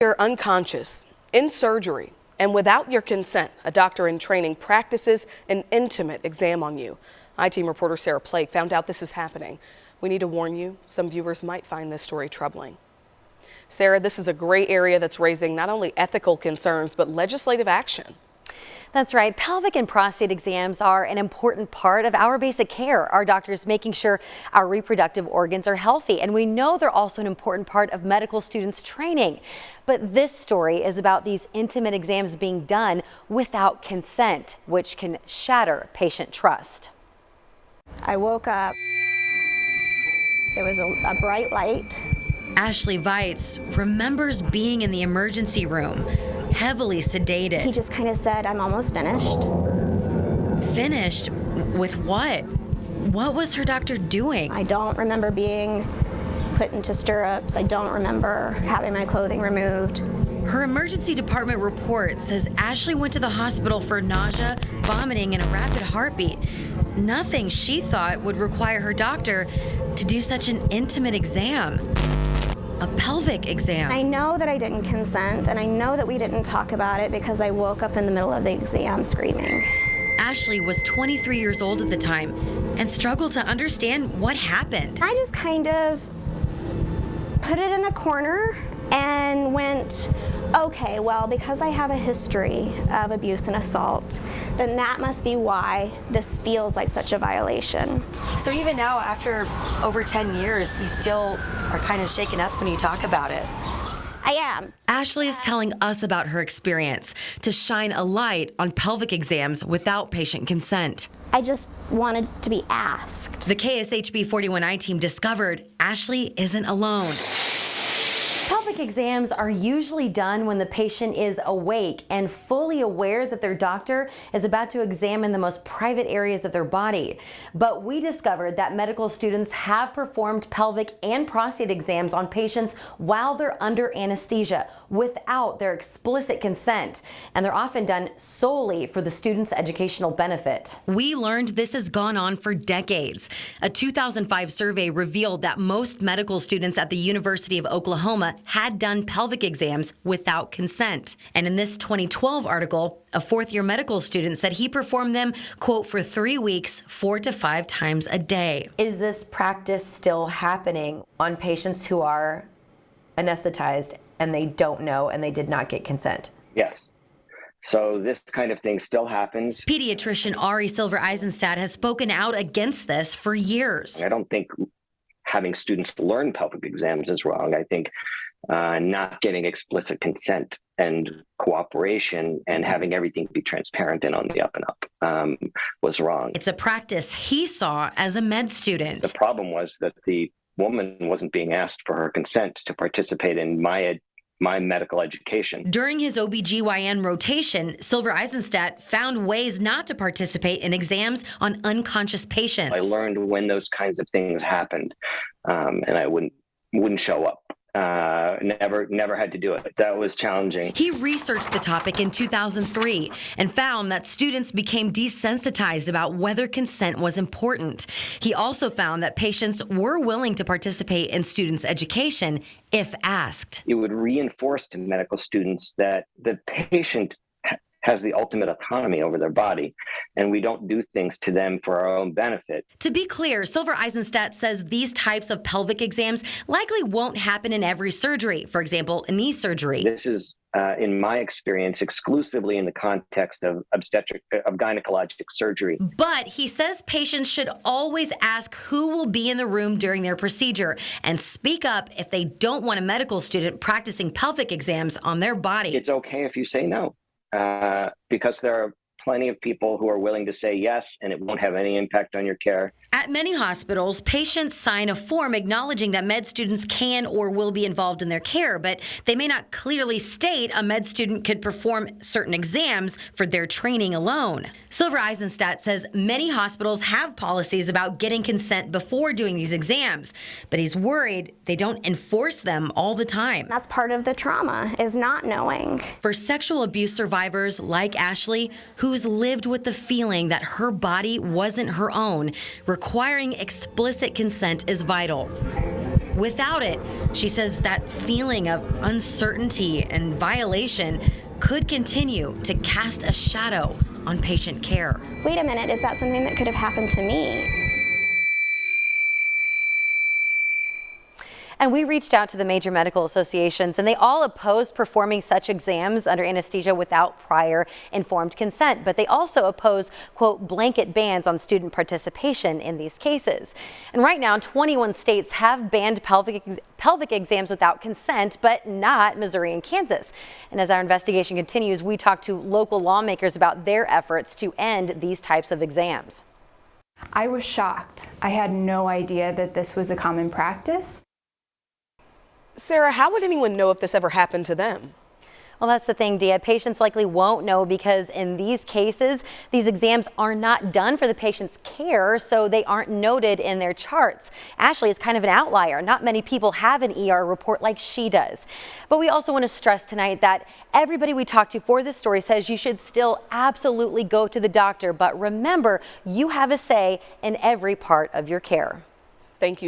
You're unconscious, in surgery, and without your consent, a doctor in training practices an intimate exam on you. I-Team reporter Sarah Plake found out this is happening. We need to warn you, some viewers might find this story troubling. Sarah, this is a gray area that's raising not only ethical concerns, but legislative action. That's right. Pelvic and prostate exams are an important part of our basic care. Our doctors making sure our reproductive organs are healthy. And we know they're also an important part of medical students' training. But this story is about these intimate exams being done without consent, which can shatter patient trust. I woke up. There was a bright light. Ashley Weitz remembers being in the emergency room, heavily sedated. He just kind of said, "I'm almost finished." Finished? With what? What was her doctor doing? I don't remember being put into stirrups. I don't remember having my clothing removed. Her emergency department report says Ashley went to the hospital for nausea, vomiting, and a rapid heartbeat. Nothing she thought would require her doctor to do such an intimate exam. A pelvic exam. I know that I didn't consent, and I know that we didn't talk about it because I woke up in the middle of the exam screaming. Ashley was 23 years old at the time and struggled to understand what happened. I just kind of put it in a corner and went, okay, well, because I have a history of abuse and assault, then that must be why this feels like such a violation. So even now, after over 10 years, you still are kind of shaken up when you talk about it. I am. Ashley is telling us about her experience to shine a light on pelvic exams without patient consent. I just wanted to be asked. The KSHB 41I team discovered Ashley isn't alone. Pelvic exams are usually done when the patient is awake and fully aware that their doctor is about to examine the most private areas of their body. But we discovered that medical students have performed pelvic and prostate exams on patients while they're under anesthesia without their explicit consent, and they're often done solely for the student's educational benefit. We learned this has gone on for decades. A 2005 survey revealed that most medical students at the University of Oklahoma had done pelvic exams without consent. And in this 2012 article, a fourth-year medical student said he performed them, quote, for 3 weeks, 4 to 5 times a day. Is this practice still happening on patients who are anesthetized and they don't know and they did not get consent? Yes. So this kind of thing still happens. Pediatrician Ari Silver-Eisenstadt has spoken out against this for years. I don't think having students learn pelvic exams is wrong. I think not getting explicit consent and cooperation and having everything be transparent and on the up and up was wrong. It's a practice he saw as a med student. The problem was that the woman wasn't being asked for her consent to participate in my medical education. During his OBGYN rotation, Silver-Eisenstadt found ways not to participate in exams on unconscious patients. I learned when those kinds of things happened, and I wouldn't show up. Never had to do it. That was challenging. He researched the topic in 2003 and found that students became desensitized about whether consent was important. He also found that patients were willing to participate in students' education if asked. It would reinforce to medical students that the patient has the ultimate autonomy over their body, and we don't do things to them for our own benefit. To be clear, Silver-Eisenstadt says these types of pelvic exams likely won't happen in every surgery, for example, a knee surgery. This is, in my experience, exclusively in the context of gynecologic surgery. But he says patients should always ask who will be in the room during their procedure and speak up if they don't want a medical student practicing pelvic exams on their body. It's okay if you say no. Because there are plenty of people who are willing to say yes, and it won't have any impact on your care. At many hospitals, patients sign a form acknowledging that med students can or will be involved in their care, but they may not clearly state a med student could perform certain exams for their training alone. Silver-Eisenstadt says many hospitals have policies about getting consent before doing these exams, but he's worried they don't enforce them all the time. That's part of the trauma, is not knowing. For sexual abuse survivors like Ashley, who's lived with the feeling that her body wasn't her own, requiring explicit consent is vital. Without it, she says that feeling of uncertainty and violation could continue to cast a shadow on patient care. Wait a minute, is that something that could have happened to me? And we reached out to the major medical associations, and they all opposed performing such exams under anesthesia without prior informed consent. But they also oppose, quote, blanket bans on student participation in these cases. And right now, 21 states have banned pelvic exams without consent, but not Missouri and Kansas. And as our investigation continues, we talk to local lawmakers about their efforts to end these types of exams. I was shocked. I had no idea that this was a common practice. Sarah, how would anyone know if this ever happened to them? Well, that's the thing, Dia. Patients likely won't know because in these cases, these exams are not done for the patient's care, so they aren't noted in their charts. Ashley is kind of an outlier. Not many people have an ER report like she does. But we also want to stress tonight that everybody we talked to for this story says you should still absolutely go to the doctor. But remember, you have a say in every part of your care. Thank you.